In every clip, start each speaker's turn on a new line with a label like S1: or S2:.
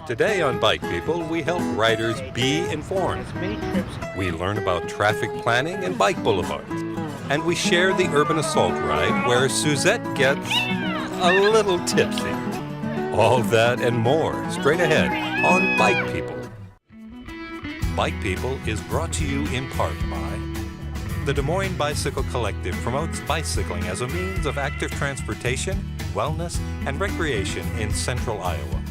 S1: Today on Bike People, we help riders be informed. We learn about traffic planning and bike boulevards. And we share the urban assault ride where Suzette gets a little tipsy. All that and more straight ahead on Bike People. Bike People is brought to you in part by the Des Moines Bicycle Collective promotes bicycling as a means of active transportation, wellness, and recreation in central Iowa.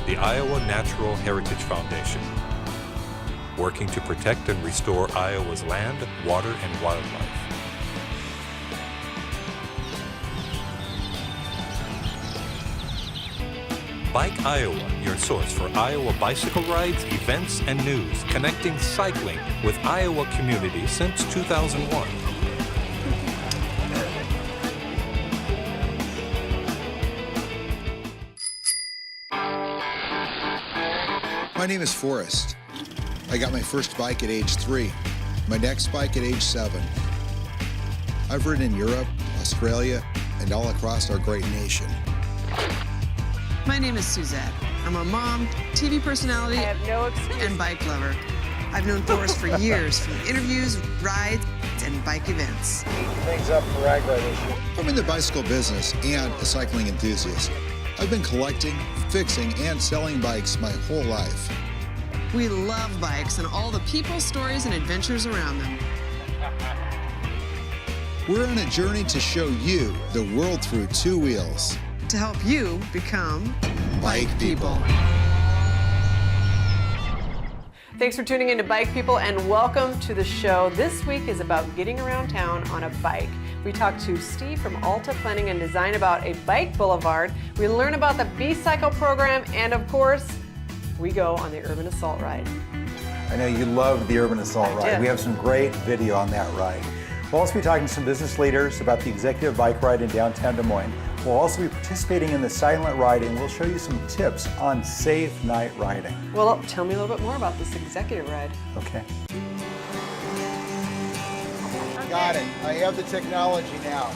S1: The Iowa Natural Heritage Foundation, working to protect and restore Iowa's land, water, and wildlife. Bike Iowa, your source for Iowa bicycle rides, events, and news, connecting cycling with Iowa community since 2001.
S2: My name is Forrest. I got my first bike at age 3, my next bike at age 7. I've ridden in Europe, Australia, and all across our great nation.
S3: My name is Suzette. I'm a mom, TV personality, and bike lover. I've known Forrest for years from interviews, rides, and bike events.
S4: Things up for rag ride issue.
S2: I'm in the bicycle business and a cycling enthusiast. I've been collecting, fixing, and selling bikes my whole life.
S3: We love bikes and all the people, stories, and adventures around them.
S2: We're on a journey to show you the world through two wheels.
S3: To help you become
S2: Bike People.
S5: Thanks for tuning in to Bike People and welcome to the show. This week is about getting around town on a bike. We talk to Steve from Alta Planning and Design about a bike boulevard. We learn about the B-Cycle program, and of course, we go on the urban assault ride.
S4: I know you love the urban assault ride.
S5: did.
S4: We have some great video on that ride. We'll also be talking to some business leaders about the executive bike ride in downtown Des Moines. We'll also be participating in the Silent Ride, and we'll show you some tips on safe night riding.
S5: Well, tell me a little bit more about this executive ride.
S4: Okay.
S2: Got it. I have the technology now.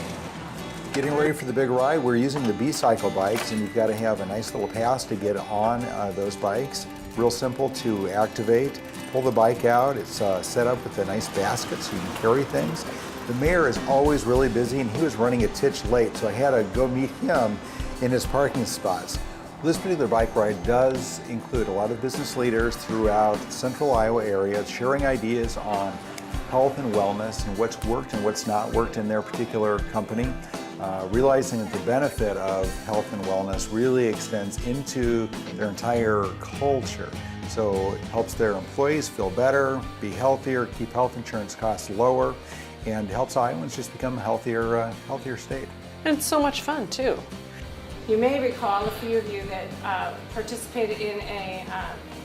S4: Getting ready for the big ride, we're using the B-Cycle bikes, and you've got to have a nice little pass to get on those bikes. Real simple to activate. Pull the bike out. It's set up with a nice basket so you can carry things. The mayor is always really busy, and he was running a titch late, so I had to go meet him in his parking spots. This particular bike ride does include a lot of business leaders throughout the central Iowa area sharing ideas on health and wellness and what's worked and what's not worked in their particular company. Realizing that the benefit of health and wellness really extends into their entire culture. So it helps their employees feel better, be healthier, keep health insurance costs lower, and helps Iowans just become a healthier state.
S5: And it's so much fun, too.
S6: You may recall, a few of you that participated in a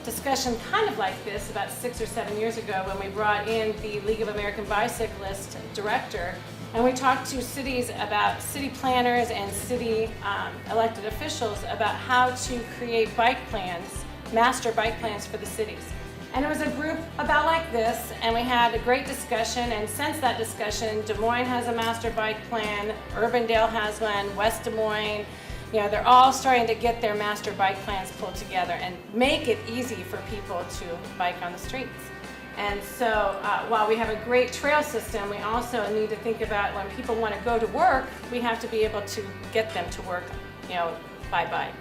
S6: discussion kind of like this about 6 or 7 years ago when we brought in the League of American Bicyclists director, and we talked to cities about city planners and city elected officials about how to create bike plans, master bike plans for the cities. And it was a group about like this, and we had a great discussion, and since that discussion, Des Moines has a master bike plan, Urbandale has one, West Des Moines, you know, they're all starting to get their master bike plans pulled together and make it easy for people to bike on the streets. And so while we have a great trail system, we also need to think about when people want to go to work, we have to be able to get them to work, you know, by bike.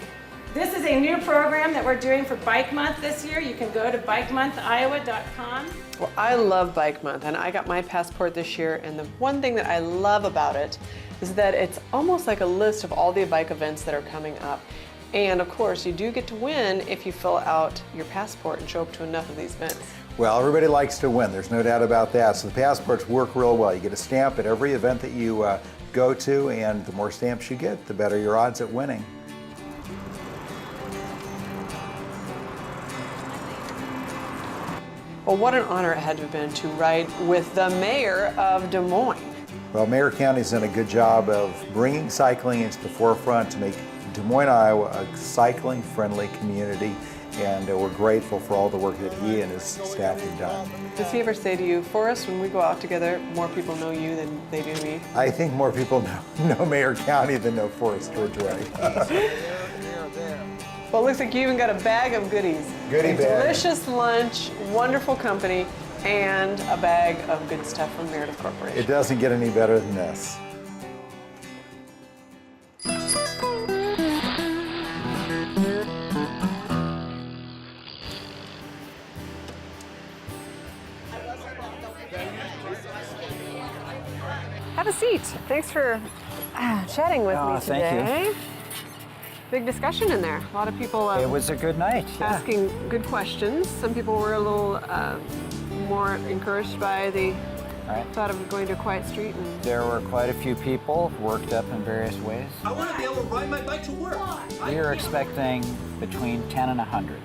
S6: This is a new program that we're doing for Bike Month this year. You can go to bikemonthiowa.com.
S5: Well, I love Bike Month, and I got my passport this year, and the one thing that I love about it is that it's almost like a list of all the bike events that are coming up. And of course, you do get to win if you fill out your passport and show up to enough of these events.
S4: Well, everybody likes to win. There's no doubt about that. So the passports work real well. You get a stamp at every event that you go to, and the more stamps you get, the better your odds at winning.
S5: Well, what an honor it had to have been to ride with the mayor of Des Moines.
S4: Well, Mayor County's done a good job of bringing cycling into the forefront to make Des Moines, Iowa a cycling-friendly community. and we're grateful for all the work that he and his staff have done.
S5: Does he ever say to you, Forrest, when we go out together, more people know you than they do me?
S4: I think more people know Mayer County than know Forrest Ridgeway.
S5: Well, it looks like you even got a bag of goodies.
S4: Goodie bag.
S5: Delicious lunch, wonderful company, and a bag of good stuff from Meredith Corporation.
S4: It doesn't get any better than this.
S5: Have a seat. Thanks for chatting with me today.
S7: Thank you.
S5: Big discussion in there. A lot of people
S7: It was a good night. Yeah.
S5: asking good questions. Some people were a little more encouraged by the
S7: Right.
S5: thought of going to a quiet street. And
S7: There were quite a few people worked up in various ways.
S8: I want to be able to ride my bike to work.
S7: We are expecting between 10 and 100.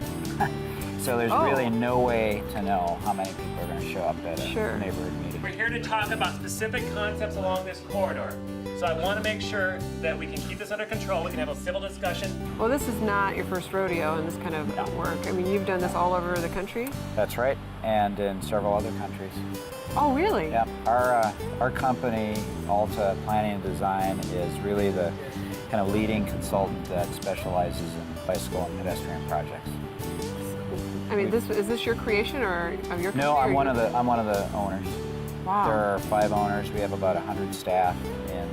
S7: So there's
S5: Oh.
S7: really no way to know how many people are going to show up at a
S5: Sure.
S7: neighborhood meeting.
S8: We're here to talk about specific concepts along this corridor. So I want to make sure that we can keep this under control. We can have a civil discussion.
S5: well, this is not your first rodeo in this kind of work. I mean, you've done this all over the country.
S7: That's right, and in several other countries.
S5: Oh, really?
S7: Yeah, our company, Alta Planning and Design, is really the kind of leading consultant that specializes in bicycle and pedestrian projects.
S5: I mean, is this your creation or of your company?
S7: No, I'm
S5: or
S7: one
S5: you-
S7: of the owners.
S5: Wow.
S7: There are 5 owners. We have about 100 staff in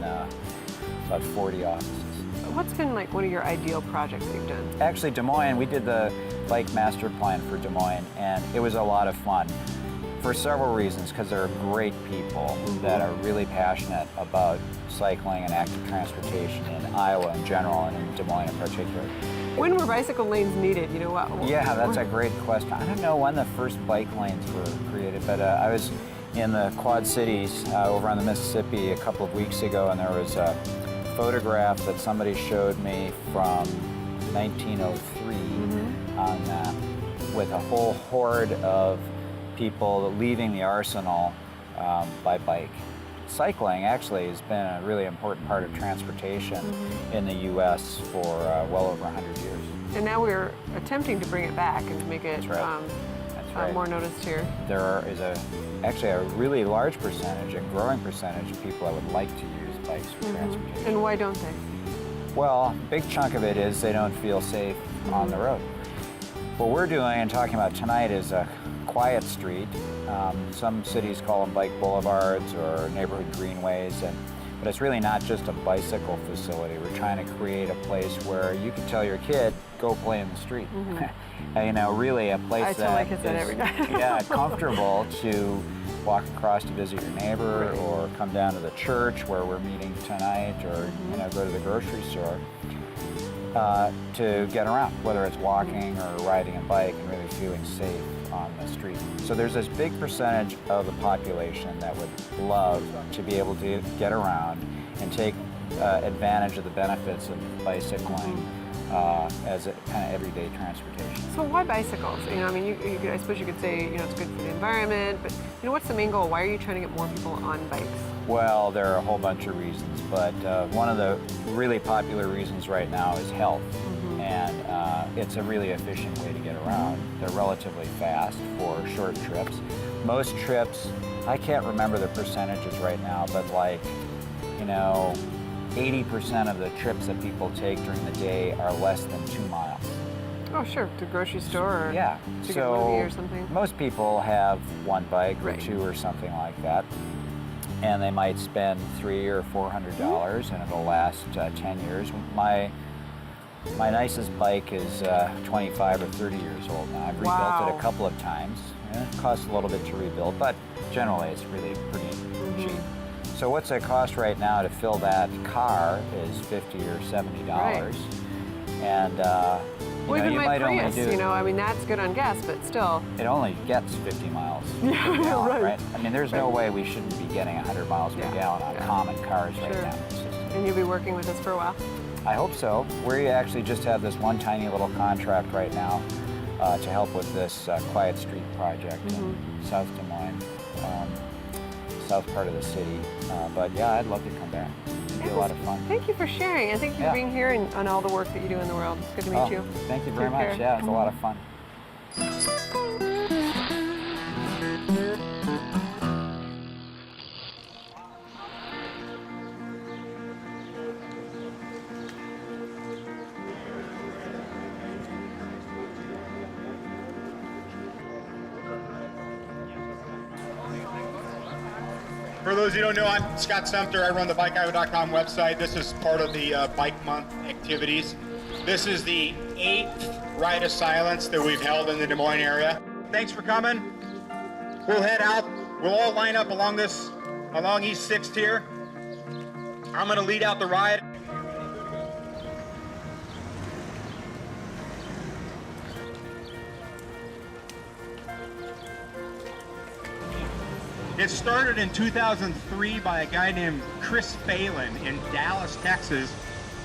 S7: about 40 offices.
S5: What's been like one of your ideal projects that you've done?
S7: Actually, Des Moines, we did the bike master plan for Des Moines, and it was a lot of fun for several reasons, because there are great people that are really passionate about cycling and active transportation in Iowa in general and in Des Moines in particular.
S5: When were bicycle lanes needed? You know what?
S7: Yeah, that's a great question. I don't know when the first bike lanes were created, but I was in the Quad Cities over on the Mississippi a couple of weeks ago, and there was a photograph that somebody showed me from 1903 with a whole horde of people leaving the arsenal by bike. Cycling actually has been a really important part of transportation in the U.S. for well over 100 years.
S5: And now we're attempting to bring it back and to make it
S7: That's right. That's right.
S5: more noticed here.
S7: There is actually a really large percentage, a growing percentage of people that would like to use bikes for transportation.
S5: And why don't they?
S7: Well, a big chunk of it is they don't feel safe on the road. What we're doing and talking about tonight is a quiet street. Some cities call them bike boulevards or neighborhood greenways, but it's really not just a bicycle facility. We're trying to create a place where you can tell your kid, go play in the street. You know, really a place
S5: I tell my kids that
S7: is,
S5: every day.
S7: yeah, comfortable to walk across to visit your neighbor or come down to the church where we're meeting tonight, or you know, go to the grocery store to get around, whether it's walking or riding a bike and really feeling safe on the street. So there's this big percentage of the population that would love to be able to get around and take advantage of the benefits of bicycling as a kind of everyday transportation.
S5: So why bicycles? You know, I mean, I suppose you could say, you know, it's good for the environment, but you know, what's the main goal? Why are you trying to get more people on bikes?
S7: Well, there are a whole bunch of reasons, but one of the really popular reasons right now is health. And it's a really efficient way to get around. They're relatively fast for short trips. Most trips, I can't remember the percentages right now, but like, you know, 80% of the trips that people take during the day are less than 2 miles.
S5: Oh, sure, to the grocery store or
S7: Yeah,
S5: to get a movie or something.
S7: most people have one bike or
S5: Right.
S7: 2 or something like that, and they might spend $300 or $400, and it'll last 10 years. My nicest bike is 25 or 30 years old now. I've rebuilt
S5: Wow.
S7: it a couple of times. It costs a little bit to rebuild, but generally it's really pretty cheap. So what's it cost right now to fill that car is $50 or $70. And
S5: Well,
S7: you know,
S5: even
S7: you
S5: my
S7: might only
S5: Prius,
S7: do,
S5: you know, I mean, that's good on gas, but still.
S7: it only gets 50 miles per gallon, right? I mean, there's no way we shouldn't be getting 100 miles per
S5: Yeah,
S7: gallon on
S5: yeah.
S7: common cars right
S5: Sure.
S7: now. It's just-
S5: And you'll be working with us for a while.
S7: I hope so. We actually just have this one tiny little contract right now to help with this Quiet Street project in South Des Moines, south part of the city. But yeah, I'd love to come back. It'd be a lot of fun.
S5: Thank you for sharing, and thank you
S7: Yeah.
S5: for being here and on all the work that you do in the world. It's good to meet you.
S7: Thank you very
S5: Take
S7: much.
S5: care.
S7: Yeah, it's a lot of fun.
S9: For those of you who don't know, I'm Scott Sumter. I run the BikeIO.com website. This is part of the Bike Month activities. This is the 8th Ride of Silence that we've held in the Des Moines area. Thanks for coming. We'll head out. We'll all line up along East 6th here. I'm going to lead out the ride. It started in 2003 by a guy named Chris Phelan in Dallas, Texas,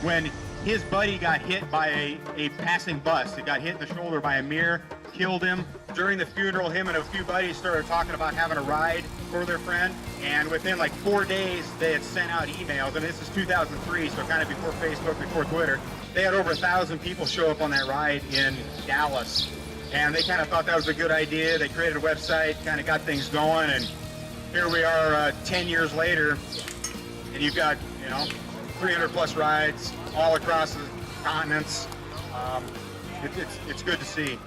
S9: when his buddy got hit by a passing bus. It got hit in the shoulder by a mirror, killed him. During the funeral, him and a few buddies started talking about having a ride for their friend, and within like 4 days, they had sent out emails, and this is 2003, so kind of before Facebook, before Twitter. They had over 1,000 people show up on that ride in Dallas, and they kind of thought that was a good idea. They created a website, kind of got things going, and here we are 10 years later, and you've got, 300 plus rides all across the continents. It's good to see.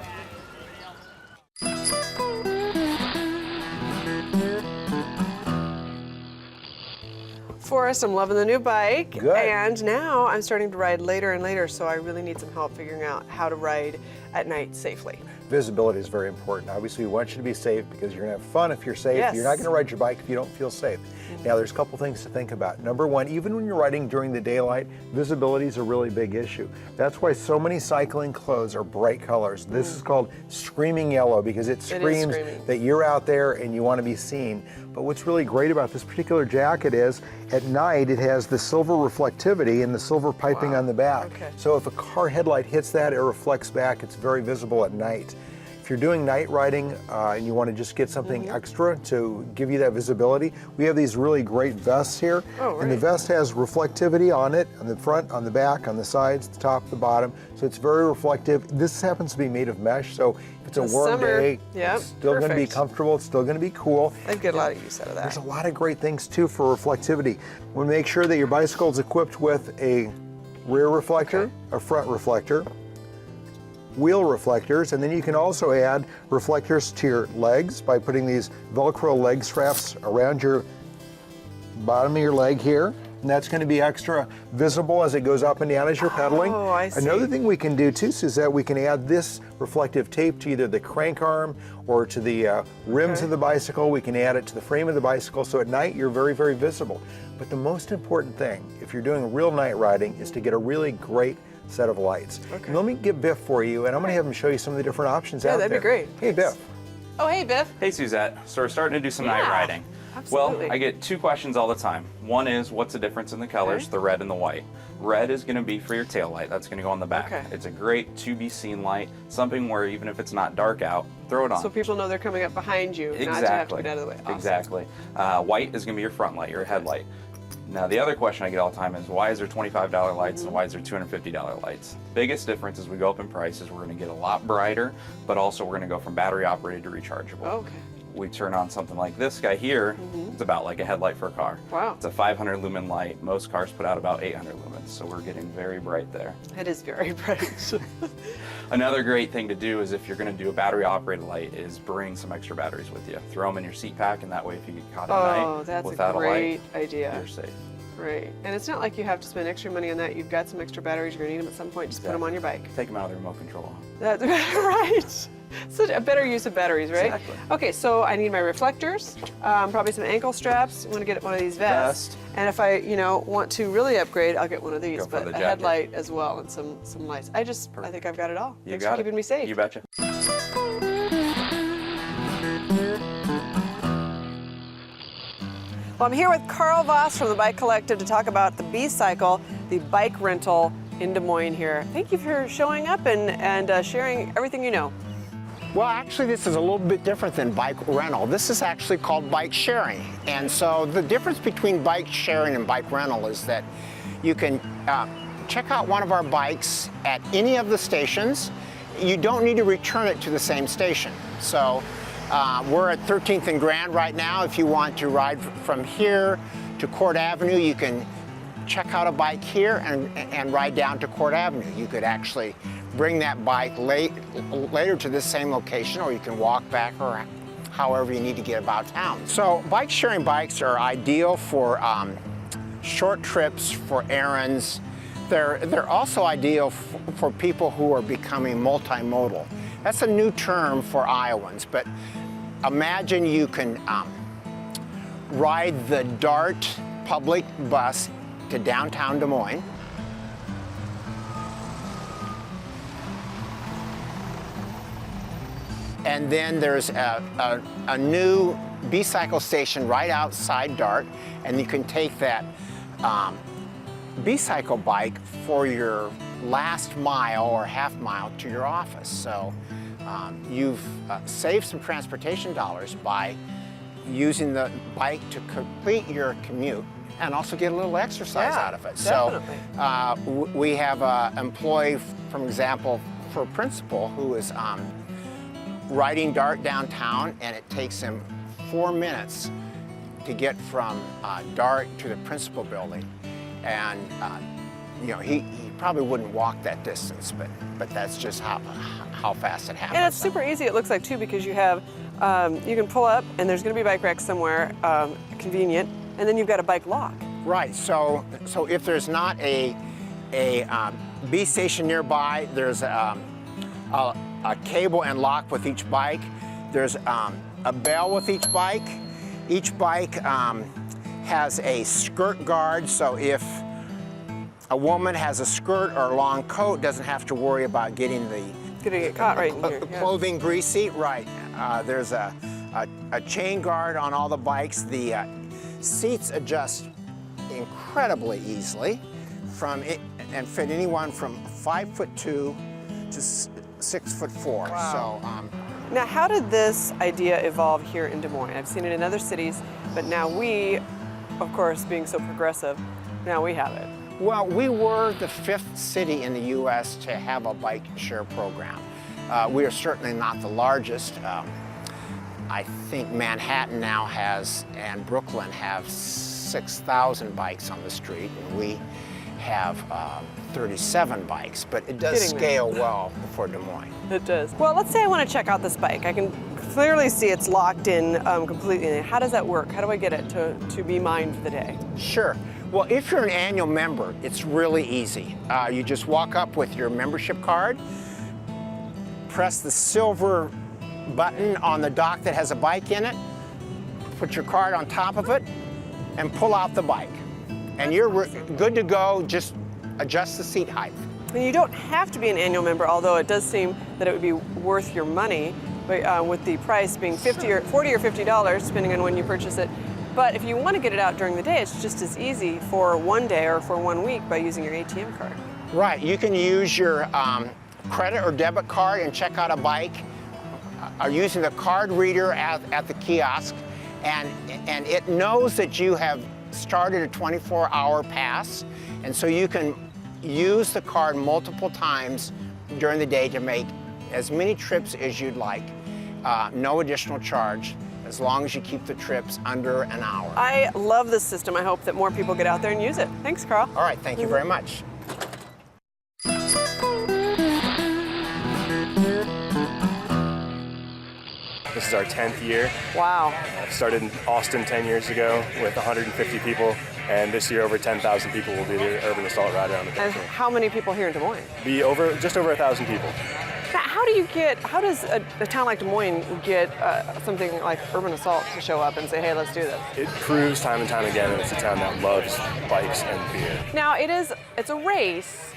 S5: Forrest, I'm loving the new bike.
S4: Good.
S5: And now I'm starting to ride later and later, so I really need some help figuring out how to ride at night safely.
S4: Visibility is very important. Obviously, we want you to be safe because you're going to have fun if you're safe.
S5: Yes.
S4: You're not going to ride your bike if you don't feel safe. Now, there's a couple things to think about. Number one, even when you're riding during the daylight, visibility is a really big issue. That's why so many cycling clothes are bright colors. This is called screaming yellow because it screams that you're out there and you want to be seen. But what's really great about this particular jacket is at night it has the silver reflectivity and the silver piping on the back.
S5: Okay.
S4: So if a car headlight hits that, it reflects back. It's very visible at night. If you're doing night riding and you want to just get something extra to give you that visibility, we have these really great vests here. And the vest has reflectivity on it, on the front, on the back, on the sides, the top, the bottom. So it's very reflective. This happens to be made of mesh, so if it's a warm day, it's still going to be comfortable, it's still going to be cool.
S5: I'd get a lot of use out of that.
S4: There's a lot of great things too for reflectivity. We make sure that your bicycle is equipped with a rear reflector, a front reflector, wheel reflectors, and then you can also add reflectors to your legs by putting these Velcro leg straps around your bottom of your leg here. And that's going to be extra visible as it goes up and down as you're pedaling.
S5: Oh, I see.
S4: Another thing we can do too is that we can add this reflective tape to either the crank arm or to the rims of the bicycle. We can add it to the frame of the bicycle, so at night you're very, very visible. But the most important thing, if you're doing real night riding, is to get a really great set of lights. And let me get Biff for you, and I'm going to have him show you some of the different options out there.
S5: Yeah, that'd be great.
S4: Hey, Biff.
S5: Oh, hey, Biff.
S10: Hey, Suzette. So we're starting to do some night riding.
S5: Absolutely.
S10: Well, I get two questions all the time. One is, what's the difference in the colors, the red and the white? Red is going to be for your tail light. That's going to go on the back. It's a great to-be-seen light, something where even if it's not dark out, throw it on.
S5: So people know they're coming up behind you, not to have to get out of the way. Awesome.
S10: Exactly. White is going to be your front light, your headlight. Now, the other question I get all the time is, why is there $25 lights and why is there $250 lights? Biggest difference as we go up in price is we're going to get a lot brighter, but also we're going to go from battery operated to rechargeable.
S5: Okay.
S10: We turn on something like this guy here, it's about like a headlight for a car.
S5: Wow.
S10: It's a 500 lumen light. Most cars put out about 800 lumens, so we're getting very bright there.
S5: It is very bright.
S10: Another great thing to do is if you're going to do a battery operated light is bring some extra batteries with you. Throw them in your seat pack, and that way if you get caught at night
S5: that's
S10: without
S5: a
S10: a
S5: great
S10: light,
S5: idea.
S10: you're safe.
S5: Right. And it's not like you have to spend extra money on that. You've got some extra batteries. You're going to need them at some point. Just put them on your bike.
S10: Take them out of the remote control.
S5: That's right. Such a better use of batteries, right?
S10: Exactly.
S5: Okay, so I need my reflectors, probably some ankle straps. I'm going to get one of these vests. And if I, want to really upgrade, I'll get one of these, but a headlight as well and some lights. I think I've got it all. Thanks for keeping me safe.
S10: You betcha.
S5: Well, I'm here with Carl Voss from the Bike Collective to talk about the B-Cycle, the bike rental in Des Moines here. Thank you for showing up and sharing everything you know.
S11: Well, actually, this is a little bit different than bike rental. This is actually called bike sharing. And so the difference between bike sharing and bike rental is that you can check out one of our bikes at any of the stations, you don't need to return it to the same station. So we're at 13th and Grand right now. If you want to ride from here to Court Avenue, you can check out a bike here and ride down to Court Avenue. You could actually bring that bike later to this same location, or you can walk back or however you need to get about town. So bike sharing bikes are ideal for short trips, for errands. They're also ideal for people who are becoming multimodal. That's a new term for Iowans, but imagine you can ride the DART public bus to downtown Des Moines. And then there's a new B-cycle station right outside DART, and you can take that B-cycle bike for your last mile or half mile to your office. So you've saved some transportation dollars by using the bike to complete your commute and also get a little exercise out of it.
S5: Definitely.
S11: So we have an employee, for example, for a principal who is riding DART downtown, and it takes him 4 minutes to get from DART to the principal building. And you know, he probably wouldn't walk that distance, but that's just how fast it happens.
S5: And it's super easy, it looks like, too, because you have, you can pull up and there's going to be bike racks somewhere, convenient, and then you've got a bike lock.
S11: Right, so if there's not a B station nearby, there's a cable and lock with each bike. There's a bell with each bike. Each bike has a skirt guard, so if a woman has a skirt or a long coat, doesn't have to worry about getting the
S5: Gonna get caught right in here.
S11: clothing greasy. Right. There's a chain guard on all the bikes. The seats adjust incredibly easily and fit anyone from 5'2" to 6'4".
S5: Wow.
S11: So.
S5: Now, how did this idea evolve here in Des Moines? I've seen it in other cities, but now we, of course, being so progressive, now we have it.
S11: Well, we were the 5th city in the U.S. to have a bike share program. We are certainly not the largest. I think Manhattan now has, and Brooklyn have 6,000 bikes on the street, and we have 37 bikes, but it does scale well for Des Moines.
S5: It does. Well, let's say I want to check out this bike. I can clearly see it's locked in completely. How does that work? How do I get it to be mine for the day?
S11: Sure. Well, if you're an annual member, it's really easy. You just walk up with your membership card, press the silver button on the dock that has a bike in it, put your card on top of it, and pull out the bike. And you're good to go. Just adjust the seat height.
S5: And you don't have to be an annual member, although it does seem that it would be worth your money, with the price being $40 or $50, depending on when you purchase it. But if you want to get it out during the day, it's just as easy for one day or for 1 week by using your ATM card.
S11: Right. You can use your credit or debit card and check out a bike using the card reader at the kiosk, and it knows that you have started a 24-hour pass, and so you can use the card multiple times during the day to make as many trips as you'd like. No additional charge, as long as you keep the trips under an hour.
S5: I love this system. I hope that more people get out there and use it. Thanks, Carl.
S11: All right, thank you very much.
S12: This is our 10th year.
S5: Wow.
S12: I started in Austin 10 years ago with 150 people, and this year over 10,000 people will do the Urban Assault Ride around the
S5: And
S12: country.
S5: how many people here in Des Moines?
S12: Just over 1,000 people.
S5: Now, how does a town like Des Moines get something like Urban Assault to show up and say, hey, let's do this?
S12: It proves time and time again that it's a town that loves bikes and beer.
S5: Now, it's a race,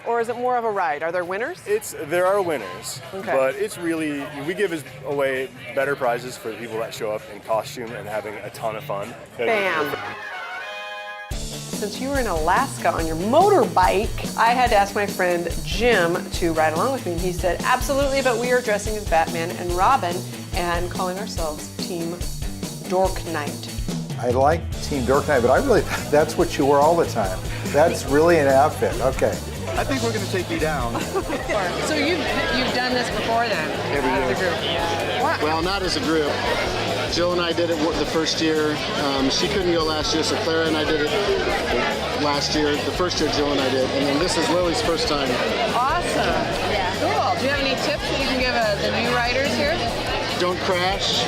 S5: or is it more of a ride? Are there winners?
S12: There are winners,
S5: Okay.
S12: but it's really, we give away better prizes for the people that show up in costume and having a ton of fun.
S5: Bam. Since you were in Alaska on your motorbike, I had to ask my friend Jim to ride along with me. He said, absolutely, but we are dressing as Batman and Robin and calling ourselves Team Dork Knight.
S4: I like Team Dork Knight, but I really, that's what you wear all the time. That's really an outfit. Okay.
S13: I think we're going to take you down.
S5: So you've done this before then?
S14: Every year.
S5: As a group. What?
S14: Well, not as a group. Jill and I did it the first year. She couldn't go last year, so Clara and I did it last year. The first year Jill and I did, and then this is Lily's first time.
S5: Awesome. Yeah. Cool. Do you have any tips that you can give the new riders here?
S14: Don't crash.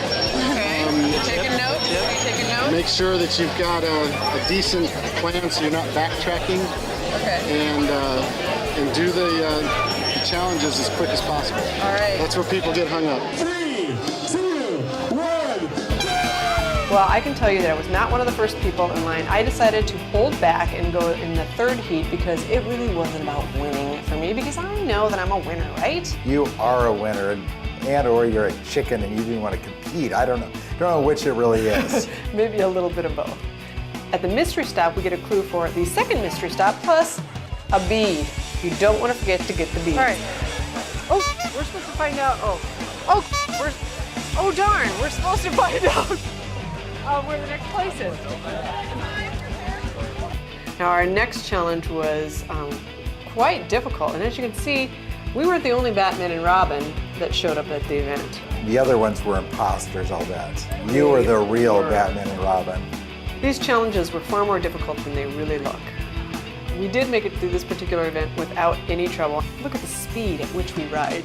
S5: Okay. You taking notes? Are you taking notes?
S14: Make sure that you've got a decent plan so you're not backtracking.
S5: Okay.
S14: And do the challenges as quick as possible.
S5: All right.
S14: That's where people get hung up.
S15: 3, 2, 1.
S5: Well, I can tell you that I was not one of the first people in line. I decided to hold back and go in the third heat because it really wasn't about winning for me, because I know that I'm a winner, right?
S4: You are a winner, and or you're a chicken and you didn't want to compete. I don't know which it really is.
S5: Maybe a little bit of both. At the mystery stop, we get a clue for the second mystery stop, plus a bead. You don't want to forget to get the bead. All right. Oh, we're supposed to find out. Oh, darn, we're supposed to find out where the next place is. Now, our next challenge was quite difficult, and as you can see, we weren't the only Batman and Robin that showed up at the event.
S4: The other ones were imposters, I'll bet. You were the real Batman and Robin.
S5: These challenges were far more difficult than they really look. We did make it through this particular event without any trouble. Look at the speed at which we ride.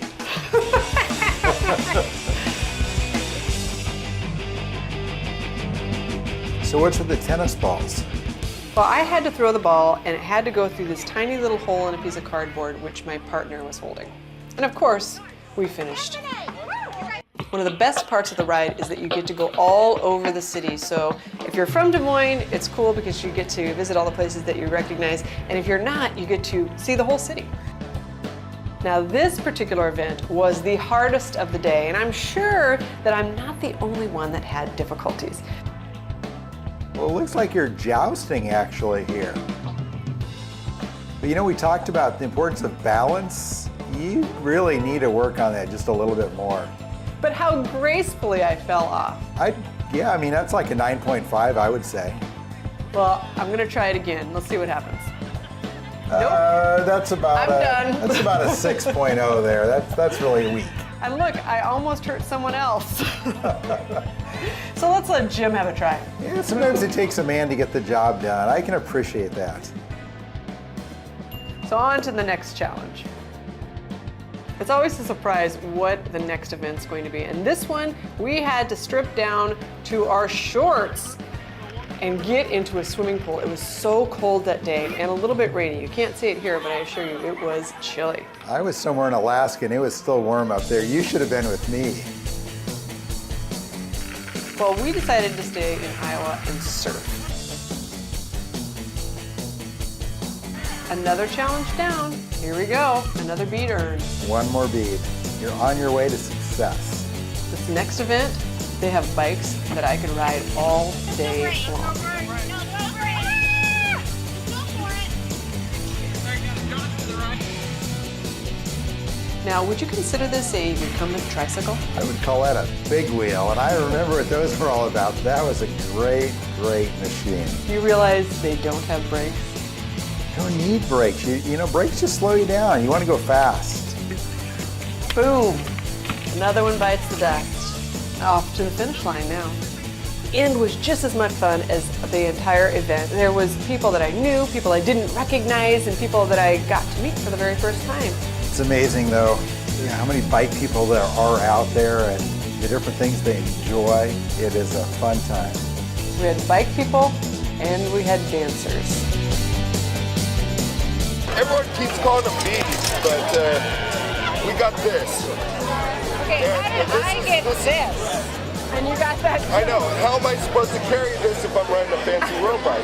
S4: So what's with the tennis balls?
S5: Well, I had to throw the ball, and it had to go through this tiny little hole in a piece of cardboard, which my partner was holding. And of course, we finished. One of the best parts of the ride is that you get to go all over the city. So if you're from Des Moines, it's cool because you get to visit all the places that you recognize. And if you're not, you get to see the whole city. Now, this particular event was the hardest of the day, and I'm sure that I'm not the only one that had difficulties.
S4: Well, it looks like you're jousting actually here. But you know, we talked about the importance of balance. You really need to work on that just a little bit more.
S5: But how gracefully I fell off.
S4: Yeah, I mean, that's like a 9.5, I would say.
S5: Well, I'm gonna try it again. Let's see what happens.
S4: That's about
S5: I'm done.
S4: That's about a 6.0 there. That's really weak.
S5: And look, I almost hurt someone else. So let's let Jim have a try.
S4: Yeah, sometimes it takes a man to get the job done. I can appreciate that.
S5: So on to the next challenge. It's always a surprise what the next event's going to be. And this one, we had to strip down to our shorts and get into a swimming pool. It was so cold that day and a little bit rainy. You can't see it here, but I assure you, it was chilly.
S4: I was somewhere in Alaska and it was still warm up there. You should have been with me.
S5: Well, we decided to stay in Iowa and surf. Another challenge down. Here we go. Another bead earned.
S4: One more bead. You're on your way to success.
S5: This next event, they have bikes that I could ride all day long. Now, would you consider this a recumbent tricycle?
S4: I would call that a big wheel, and I remember what those were all about. That was a great, great machine.
S5: You realize they don't have brakes?
S4: You don't need brakes. You know, brakes just slow you down. You want to go fast.
S5: Boom. Another one bites the dust. Off to the finish line now. End was just as much fun as the entire event. There was people that I knew, people I didn't recognize, and people that I got to meet for the very first time.
S4: It's amazing, though, how many bike people there are out there and the different things they enjoy. It is a fun time.
S5: We had bike people and we had dancers.
S15: Everyone keeps calling them beads, but we got this.
S5: Okay, how did I get this? And you got that too.
S15: I know. How am I supposed to carry this if I'm riding a fancy road bike?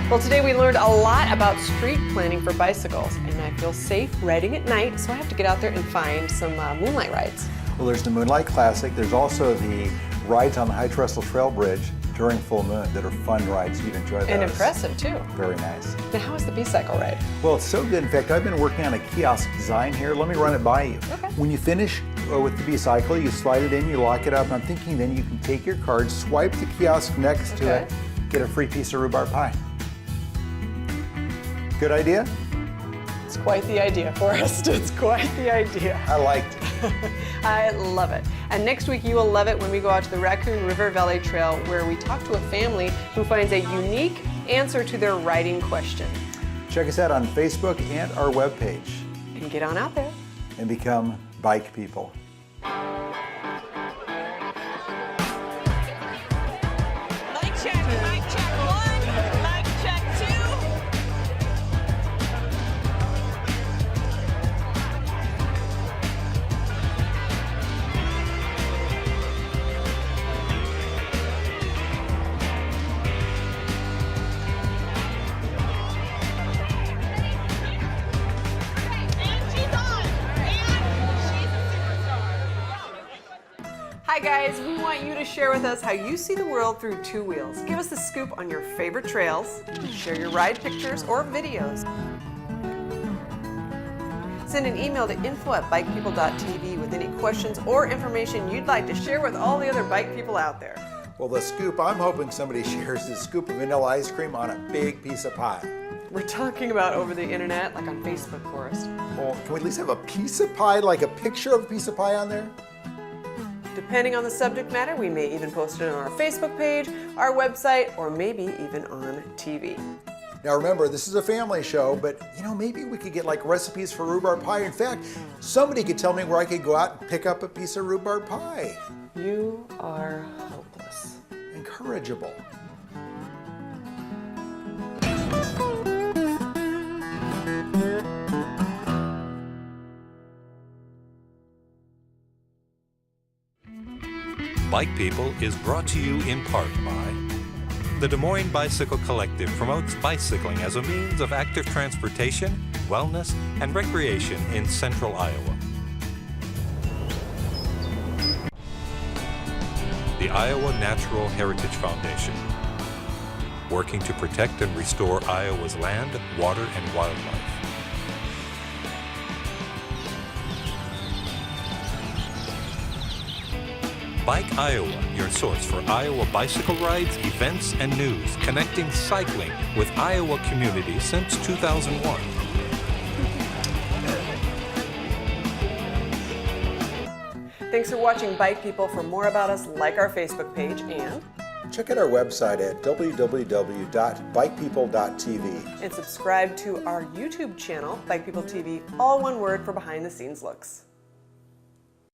S5: Well, today we learned a lot about street planning for bicycles, and I feel safe riding at night, so I have to get out there and find some moonlight rides.
S4: Well, there's the Moonlight Classic. There's also the rides on the High Trestle Trail Bridge during full moon that are fun rides. You'd enjoy those.
S5: And impressive, too.
S4: Very nice.
S5: Now, how is the B-Cycle ride?
S4: Well, it's so good. In fact, I've been working on a kiosk design here. Let me run it by you.
S5: Okay.
S4: When you finish with the B-Cycle, you slide it in, you lock it up. I'm thinking then you can take your card, swipe the kiosk next to it, get a free piece of rhubarb pie. Good idea?
S5: It's quite the idea, Forrest. It's quite the idea.
S4: I liked it.
S5: I love it. And next week you will love it when we go out to the Raccoon River Valley Trail, where we talk to a family who finds a unique answer to their riding question.
S4: Check us out on Facebook and our webpage.
S5: And get on out there.
S4: And become bike people.
S13: Mic check 1, mic check 2.
S5: Hi guys, we want you to share with us how you see the world through two wheels. Give us the scoop on your favorite trails, share your ride pictures or videos. Send an email to info@bikepeople.tv with any questions or information you'd like to share with all the other bike people out there.
S4: Well, the scoop, I'm hoping somebody shares the scoop of vanilla ice cream on a big piece of pie.
S5: We're talking about over the internet, like on Facebook, Forrest.
S4: Well, can we at least have a piece of pie, like a picture of a piece of pie on there?
S5: Depending on the subject matter, we may even post it on our Facebook page, our website, or maybe even on TV.
S4: Now remember, this is a family show, but maybe we could get like recipes for rhubarb pie. In fact, somebody could tell me where I could go out and pick up a piece of rhubarb pie.
S5: You are hopeless.
S4: Incorrigible.
S1: Bike People is brought to you in part by the Des Moines Bicycle Collective promotes bicycling as a means of active transportation, wellness, and recreation in central Iowa. The Iowa Natural Heritage Foundation, working to protect and restore Iowa's land, water, and wildlife. Bike Iowa, your source for Iowa bicycle rides, events, and news, connecting cycling with Iowa communities since 2001.
S5: Thanks for watching Bike People. For more about us, like our Facebook page and
S4: check out our website at www.bikepeople.tv.
S5: and subscribe to our YouTube channel, Bike People TV, all one word for behind the scenes looks.